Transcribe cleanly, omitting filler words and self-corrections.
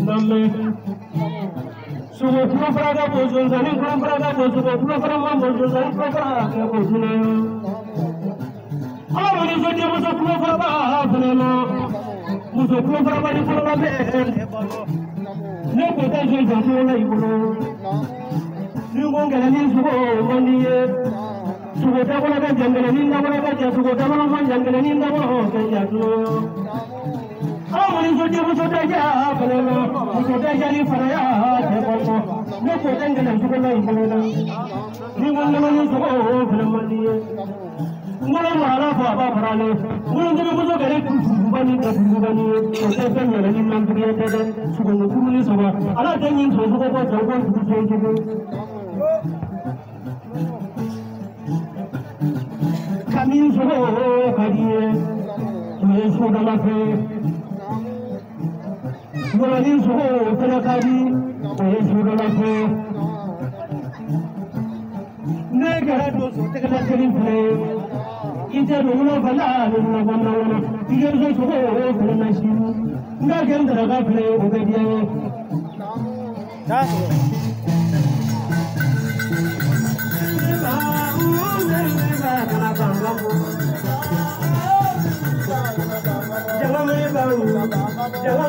namme sugo kulo fraga bozo zani kulo fraga bozo kulo fraga bozo zani kulo fraga bozo ne amani zoje bozo kulo fraga fanelo bozo kulo fraga ni kulo be ne ko ta je zo la ibulo ni ngongela ni sugo maniye sugo ta ko la jangale ni na ko la ja sugo ta ko la jangale ni na ko ke ja sugo amani zoje bozo ta ja fanelo bozo ta ja ni faraya te ko ne ko jangale sugo la ibulo ni ngongela ni sugo fanelo ngolo mara fa ba farale ngolo ngolo bozo gare bani ta bani ko te ben ya ni man duriya te sugo ngulu ni sugo ala te ni sugo ko jago ko je je kamin sugo kadiye ye sugo la fe ngolo ni sugo fela kadi ye sugo la fe ne gara do so te kala kerin fe ite rulo fala rulo bana wala tiger so so fala nashi nga gem dara ga fle o be dia das Jangan